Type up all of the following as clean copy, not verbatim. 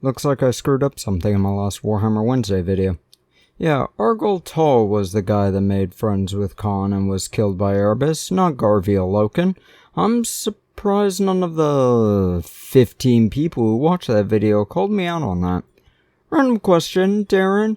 Looks like I screwed up something in my last Warhammer Wednesday video. Yeah, Argol Tall was the guy that made friends with Khan and was killed by Erebus, not Garviel Loken. I'm surprised none of the 15 people who watched that video called me out on that. Random question, Darren.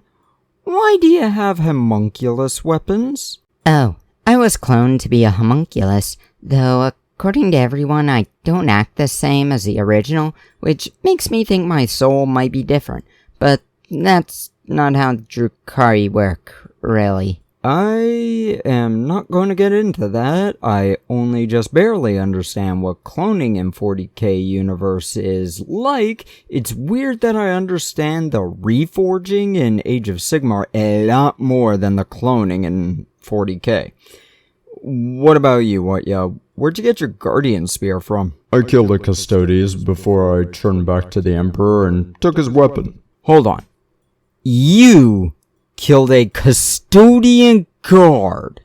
Why do you have homunculus weapons? Oh, I was cloned to be a homunculus, though according to everyone I don't act the same as the original, which makes me think my soul might be different, but that's not how Drukhari work, really. I am not going to get into that. I only just barely understand what cloning in 40k universe is like. It's weird that I understand the reforging in Age of Sigmar a lot more than the cloning in 40k. What about you, Watya? Where'd you get your Guardian Spear from? I killed a Custodes before I turned back to the Emperor and took his weapon. Hold on. You killed a Custodian Guard.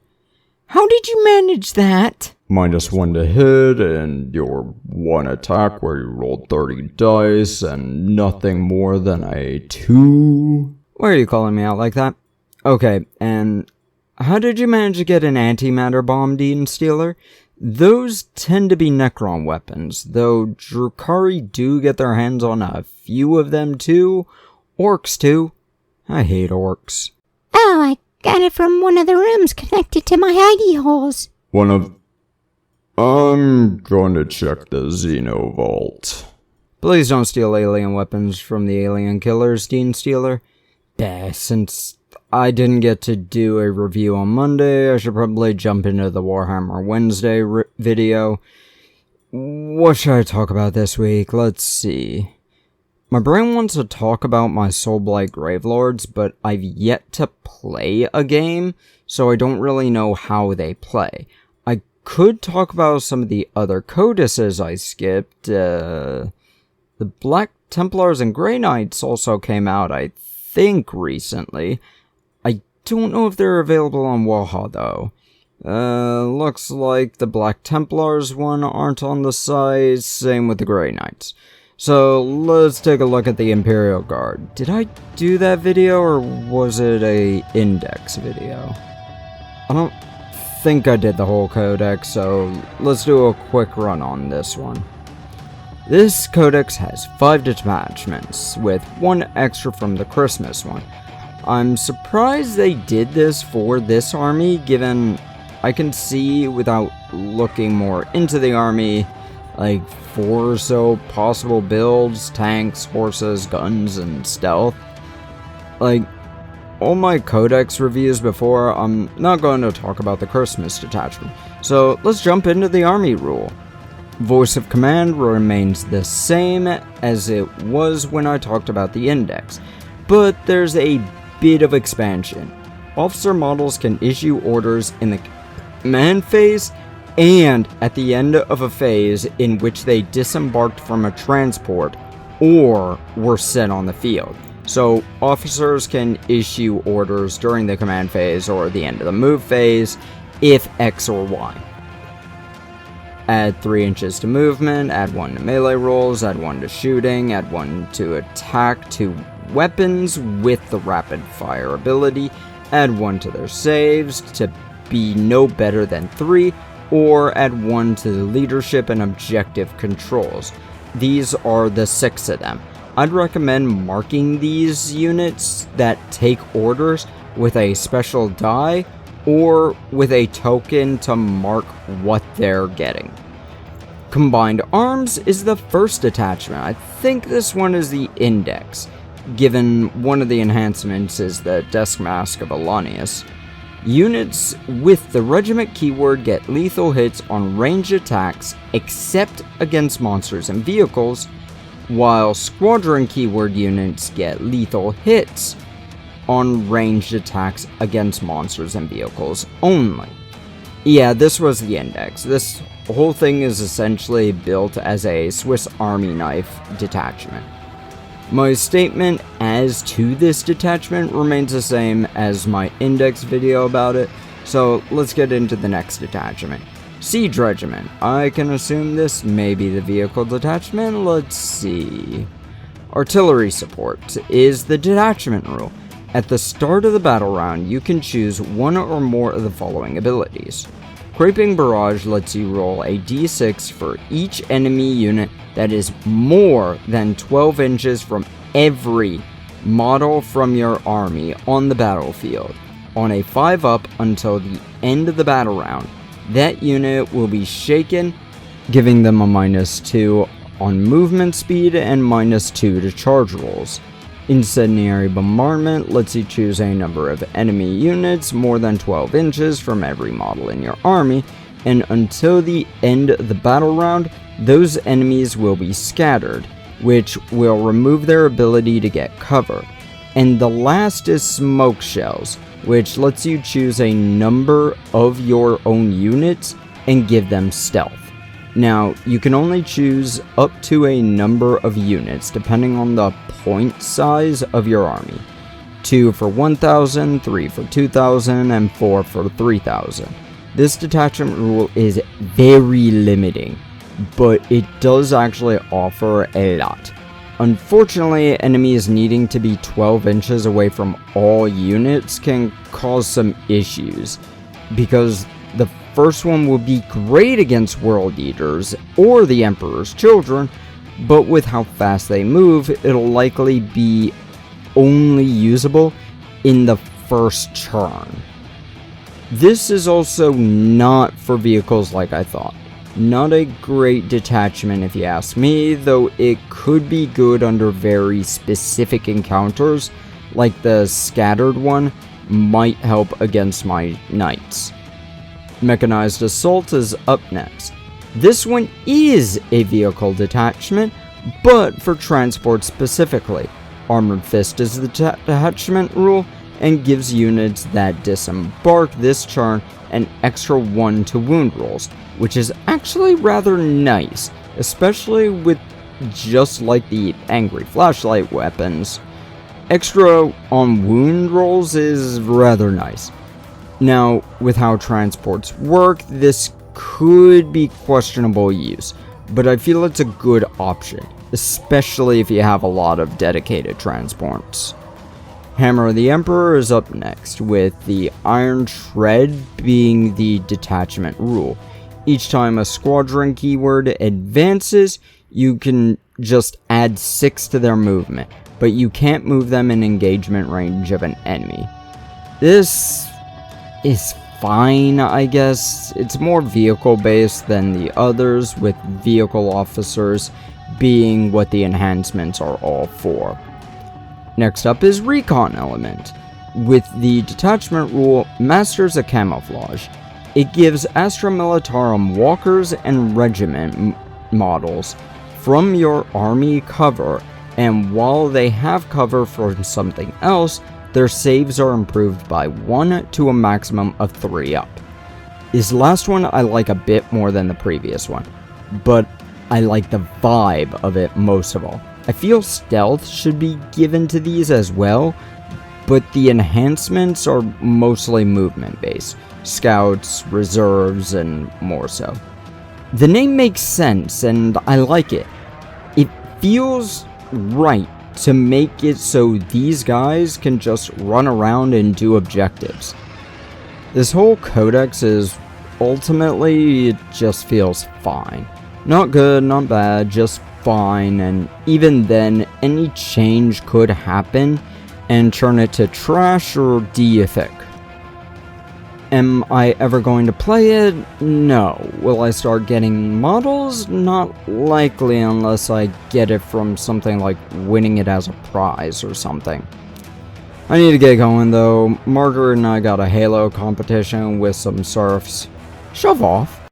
How did you manage that? -1 to hit, and your 1 attack where you rolled 30 dice, and nothing more than a 2. Why are you calling me out like that? Okay, and how did you manage to get an antimatter bomb, Dean Stealer? Those tend to be Necron weapons, though Drukhari do get their hands on a few of them too. Orcs too. I hate orcs. Oh, I got it from one of the rooms connected to my hidey holes. I'm going to check the Xeno Vault. Please don't steal alien weapons from the alien killers, Dean Stealer. Since I didn't get to do a review on Monday, I should probably jump into the Warhammer Wednesday video. What should I talk about this week? Let's see. My brain wants to talk about my Soulblight Gravelords, but I've yet to play a game, so I don't really know how they play. I could talk about some of the other codices I skipped. The Black Templars and Grey Knights also came out, I think, recently. I don't know if they're available on Waha, though. Looks like the Black Templars one aren't on the site, same with the Grey Knights. So, let's take a look at the Imperial Guard. Did I do that video, or was it a index video? I don't think I did the whole codex, so let's do a quick run on this one. This codex has 5 detachments, with 1 extra from the Christmas one. I'm surprised they did this for this army, given I can see, without looking more into the army, like 4 or so possible builds: tanks, horses, guns, and stealth. Like, all my codex reviews before, I'm not going to talk about the Christmas detachment. So let's jump into the army rule. Voice of command remains the same as it was when I talked about the index, but there's a bit of expansion. Officer models can issue orders in the command phase and at the end of a phase in which they disembarked from a transport or were sent on the field. So officers can issue orders during the command phase or the end of the move phase if X or Y. Add 3 inches to movement, add 1 to melee rolls, add 1 to shooting, add 1 to attack to weapons with the rapid fire ability, add 1 to their saves to be no better than 3, or add 1 to the leadership and objective controls. These are the 6 of them. I'd recommend marking these units that take orders with a special die or with a token to mark what they're getting. Combined Arms is the first detachment. I think this one is the index, given one of the enhancements is the Desk Mask of Alanius. Units with the regiment keyword get lethal hits on ranged attacks except against monsters and vehicles, while squadron keyword units get lethal hits on ranged attacks against monsters and vehicles only. Yeah, this was the index. This whole thing is essentially built as a Swiss Army knife detachment. My statement as to this detachment remains the same as my index video about it, so let's get into the next detachment. Siege Regiment. I can assume this may be the vehicle detachment. Let's see. Artillery support is the detachment rule. At the start of the battle round, you can choose one or more of the following abilities. Creeping Barrage lets you roll a d6 for each enemy unit that is more than 12 inches from every model from your army on the battlefield. On a 5-up until the end of the battle round, that unit will be shaken, giving them a -2 on movement speed and -2 to charge rolls. Incendiary Bombardment lets you choose a number of enemy units more than 12 inches from every model in your army, and until the end of the battle round, those enemies will be scattered, which will remove their ability to get cover. And the last is Smoke Shells, which lets you choose a number of your own units and give them stealth. Now, you can only choose up to a number of units depending on the point size of your army. 2 for 1,000, 3 for 2,000, and 4 for 3,000. This detachment rule is very limiting, but it does actually offer a lot. Unfortunately, enemies needing to be 12 inches away from all units can cause some issues, because the first one will be great against World Eaters or the Emperor's Children, but with how fast they move, it'll likely be only usable in the first turn. This is also not for vehicles like I thought. Not a great detachment if you ask me, though it could be good under very specific encounters, like the scattered one might help against my knights. Mechanized Assault is up next. This one is a vehicle detachment, but for transport specifically. Armored Fist is the detachment rule and gives units that disembark this turn an extra 1 to wound rolls, which is actually rather nice, especially with just like the Angry Flashlight weapons. Extra on wound rolls is rather nice. Now, with how transports work, this could be questionable use, but I feel it's a good option, especially if you have a lot of dedicated transports. Hammer of the Emperor is up next, with the Iron Tread being the detachment rule. Each time a squadron keyword advances, you can just add 6 to their movement, but you can't move them in engagement range of an enemy. This is fine, I guess. It's more vehicle based than the others, with vehicle officers being what the enhancements are all for. Next up is Recon element. With the detachment rule, Masters of Camouflage. It gives Astra Militarum walkers and regiment models from your army cover, and while they have cover from something else, their saves are improved by 1 to a maximum of 3 up. This last one I like a bit more than the previous one, but I like the vibe of it most of all. I feel stealth should be given to these as well, but the enhancements are mostly movement based. Scouts, reserves, and more so. The name makes sense and I like it. It feels right to make it so these guys can just run around and do objectives. This whole codex is ultimately, it just feels fine. Not good, not bad, just fine, and even then, any change could happen and turn it to trash or deific. Am I ever going to play it? No. Will I start getting models? Not likely unless I get it from something like winning it as a prize or something. I need to get going though. Margaret and I got a Halo competition with some serfs. Shove off.